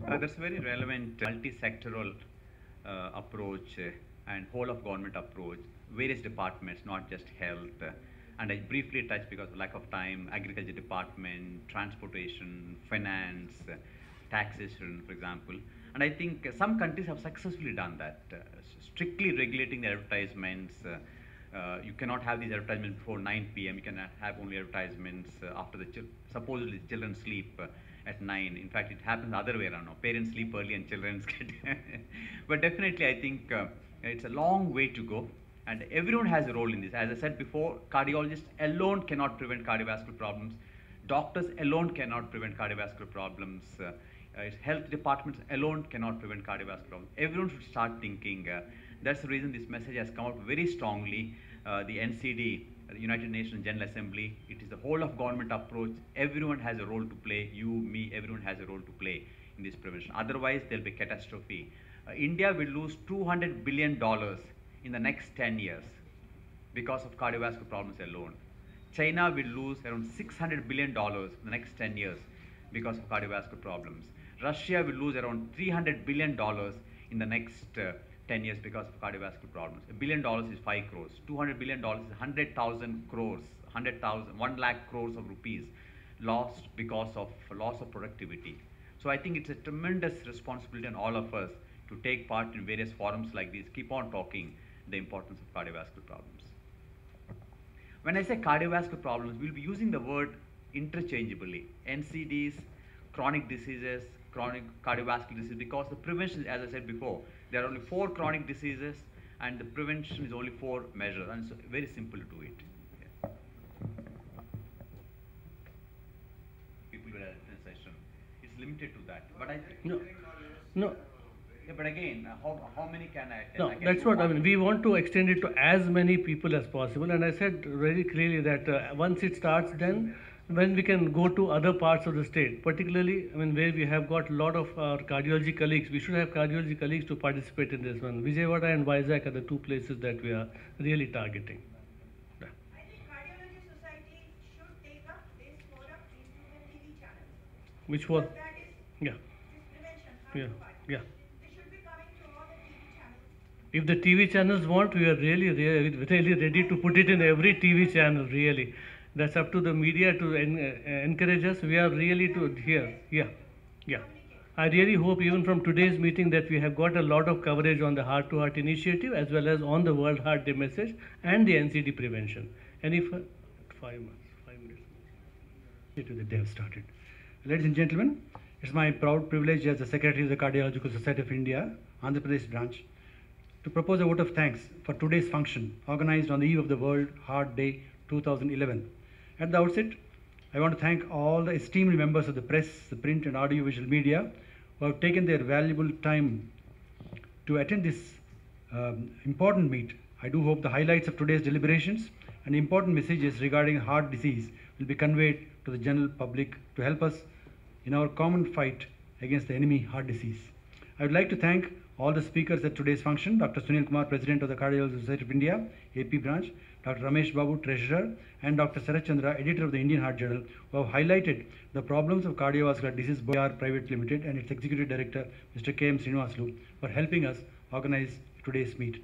That's a very relevant multi-sectoral approach and whole of government approach, various departments, not just health. And I briefly touched because of lack of time, agriculture department, transportation, finance, taxation, for example. And I think some countries have successfully done that, strictly regulating the advertisements. You cannot have these advertisements before 9 p.m. You can have only advertisements after the supposedly children sleep at 9. In fact, it happens the other way around. Now. Parents sleep early and children get. But definitely, I think it's a long way to go. And everyone has a role in this. As I said before, cardiologists alone cannot prevent cardiovascular problems. Doctors alone cannot prevent cardiovascular problems. Health departments alone cannot prevent cardiovascular problems. Everyone should start thinking. That's the reason this message has come out very strongly. The NCD, the United Nations General Assembly, it is the whole of government approach. Everyone has a role to play. You, me, everyone has a role to play in this prevention. Otherwise, there will be catastrophe. India will lose $200 billion in the next 10 years because of cardiovascular problems alone. China will lose around $600 billion in the next 10 years because of cardiovascular problems. Russia will lose around $300 billion in the next 10 years because of cardiovascular problems. $1 billion is 5 crores. $200 billion is 100,000 crores, 1 lakh crores of rupees lost because of loss of productivity. So I think it's a tremendous responsibility on all of us to take part in various forums like this, keep on talking the importance of cardiovascular problems. When I say cardiovascular problems, we'll be using the word interchangeably. NCDs, chronic diseases, chronic cardiovascular disease, because the prevention, as I said before, there are only 4 chronic diseases and the prevention is only 4 measures, and it's very simple to do it. Yeah. People will attend session. It's limited to that. But I think No. Yeah, but again, how many can I attend? No, that's what I mean. We want to extend it to as many people as possible. And I said very clearly that once it starts, then when we can go to other parts of the state, particularly, I mean, where we have got a lot of our cardiology colleagues, we should have cardiology colleagues to participate in this one. Vijayawada and Vizag are the 2 places that we are really targeting. I think Cardiology Society should take up this forum into the TV channels. Which was, That is yeah, prevention, yeah. They should be coming to all the TV channels. If the TV channels want, we are really ready to put it in every TV channel, really. That's up to the media to encourage us. We are really to here. Yeah. I really hope even from today's meeting that we have got a lot of coverage on the Heart to Heart initiative as well as on the World Heart Day message and the NCD prevention. Any 5 minutes. That they have started. Ladies and gentlemen, it's my proud privilege as the Secretary of the Cardiological Society of India, Andhra Pradesh branch, to propose a vote of thanks for today's function organized on the eve of the World Heart Day 2011. At the outset, I want to thank all the esteemed members of the press, the print and audiovisual media who have taken their valuable time to attend this important meet. I do hope the highlights of today's deliberations and important messages regarding heart disease will be conveyed to the general public to help us in our common fight against the enemy heart disease. I would like to thank all the speakers at today's function, Dr. Sunil Kumar, President of the Cardiological Society of India, AP branch, Dr. Ramesh Babu, Treasurer, and Dr. Sarath Chandra, Editor of the Indian Heart Journal, who have highlighted the problems of cardiovascular disease by our Private Limited and its Executive Director, Mr. K.M. Srinivasulu, for helping us organize today's meet.